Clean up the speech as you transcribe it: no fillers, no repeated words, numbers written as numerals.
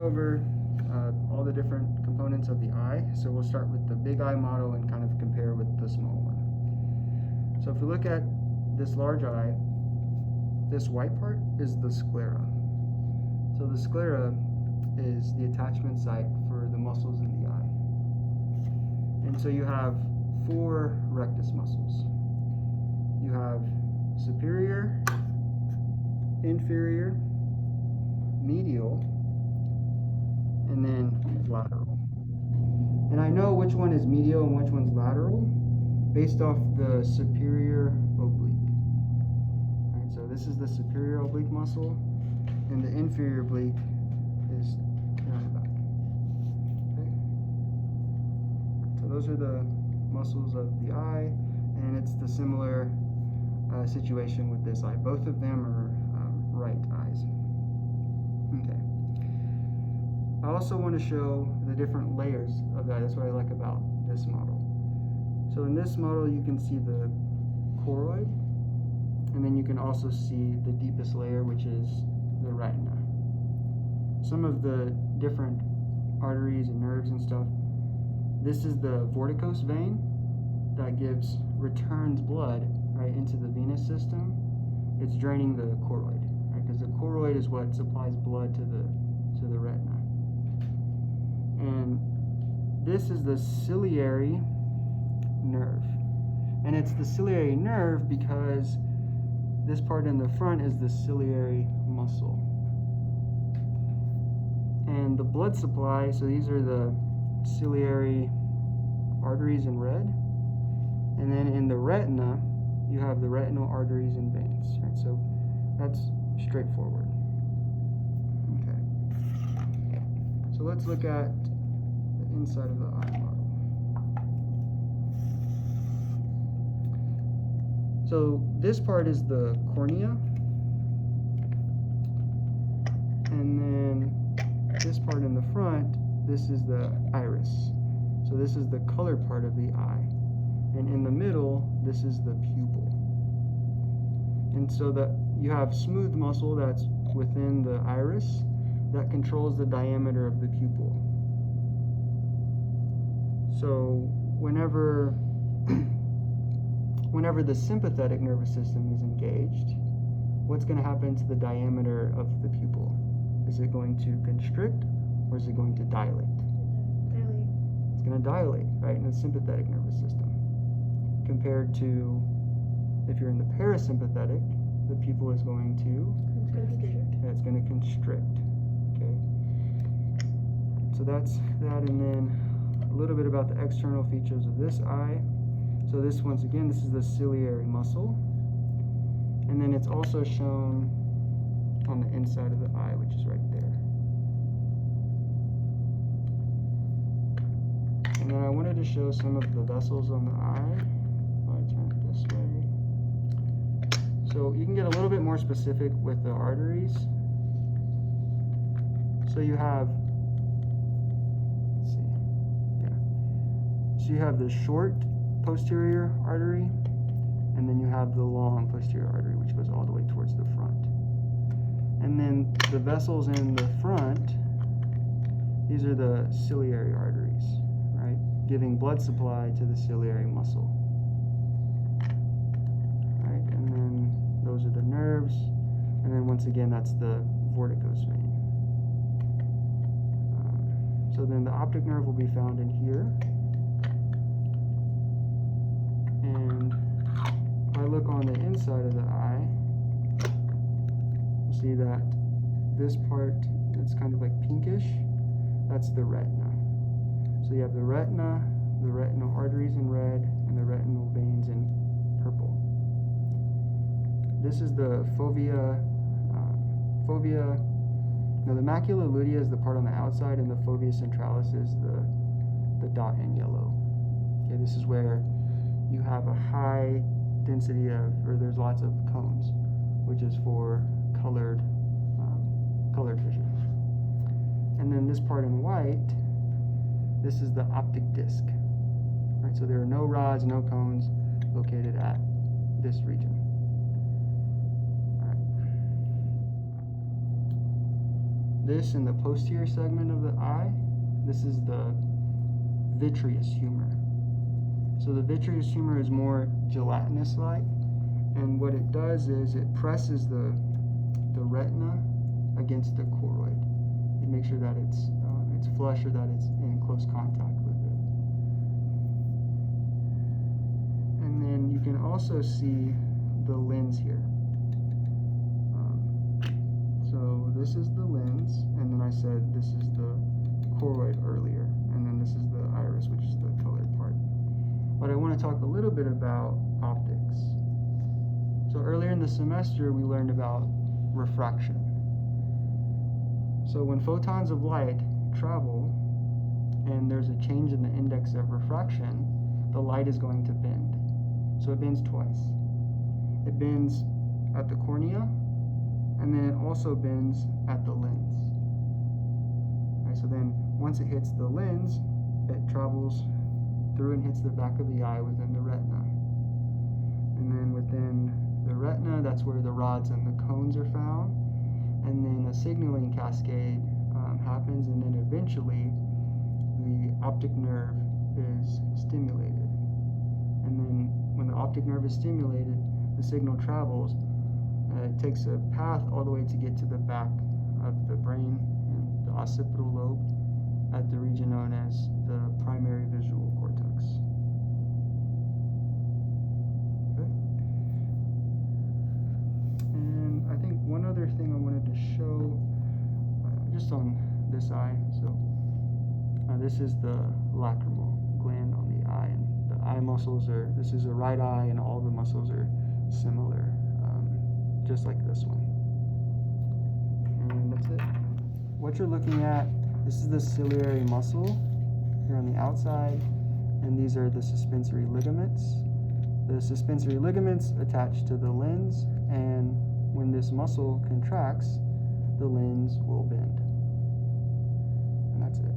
Over all the different components of the eye. So we'll start with the big eye model and kind of compare with the small one. So if we look at this large eye, this white part is the sclera. So the sclera is the attachment site for the muscles in the eye. And so you have 4 rectus muscles. You have superior, inferior, medial, and then lateral. And I know which one is medial and which one's lateral based off the superior oblique. All right, so this is the superior oblique muscle, and the inferior oblique is around the back. Okay. So those are the muscles of the eye, and it's the similar situation with this eye. Both of them are right eyes. Okay. I also want to show the different layers of that. That's what I like about this model. So in this model, you can see the choroid, and then you can also see the deepest layer, which is the retina. Some of the different arteries and nerves and stuff. This is the vorticose vein that returns blood right into the venous system. It's draining the choroid, right? Because the choroid is what supplies blood to the retina. And this is the ciliary nerve. And it's the ciliary nerve because this part in the front is the ciliary muscle. And the blood supply, so these are the ciliary arteries in red. And then in the retina, you have the retinal arteries and veins. Right? So that's straightforward. Okay. So let's look at the inside of the eye model. So this part is the cornea, and then this part in the front, this is the iris. So this is the colored part of the eye, and in the middle, this is the pupil. And so that you have smooth muscle that's within the iris that controls the diameter of the pupil. So whenever the sympathetic nervous system is engaged, what's going to happen to the diameter of the pupil? Is it going to constrict, or is it going to dilate? Dilate. It's going to dilate, right, in the sympathetic nervous system. Compared to if you're in the parasympathetic, the pupil is going to Constrict. yeah, it's going to constrict. Okay. So that's that, and then a little bit about the external features of this eye. So this, once again, this is the ciliary muscle, and then it's also shown on the inside of the eye, which is right there. And then I wanted to show some of the vessels on the eye. I'll turn it this way. So you can get a little bit more specific with the arteries. So you have, let's see, yeah. So you have the short posterior artery, and then you have the long posterior artery, which goes all the way towards the front. And then the vessels in the front, these are the ciliary arteries, right? Giving blood supply to the ciliary muscle. Right? And then those are the nerves. And then once again, that's the vorticose vein. So then the optic nerve will be found in here. And if I look on the inside of the eye, you'll see that this part that's kind of like pinkish, that's the retina. So you have the retina, the retinal arteries in red, and the retinal veins in purple. This is the fovea. Now the macula lutea is the part on the outside, and the fovea centralis is the dot in yellow. Okay, this is where you have a high density of, or there's lots of cones, which is for colored vision. And then this part in white, this is the optic disc. Right, so there are no rods, no cones located at this region. this in the posterior segment of the eye, this is the vitreous humor. So the vitreous humor is more gelatinous-like, and what it does is it presses the retina against the choroid. It makes sure that it's flush or that it's in close contact with it. And then you can also see the lens here. So this is the lens, and then I said this is the choroid earlier, and then this is the iris, which is the colored part. But I want to talk a little bit about optics. So earlier in the semester, we learned about refraction. So when photons of light travel and there's a change in the index of refraction, the light is going to bend. So it bends twice. It bends at the cornea, and then it also bends at the lens. Right, so then once it hits the lens, it travels through and hits the back of the eye within the retina. And then within the retina, that's where the rods and the cones are found. And then a signaling cascade happens, and then eventually the optic nerve is stimulated. And then when the optic nerve is stimulated, the signal travels. It takes a path all the way to get to the back of the brain and the occipital lobe at the region known as the primary visual cortex. Okay. And I think one other thing I wanted to show, just on this eye. So this is the lacrimal gland on the eye, and the eye muscles are. This is a right eye, and all the muscles are similar, just like this one. And that's it. What you're looking at, this is the ciliary muscle here on the outside, and these are the suspensory ligaments. The suspensory ligaments attach to the lens, and when this muscle contracts, the lens will bend. And that's it.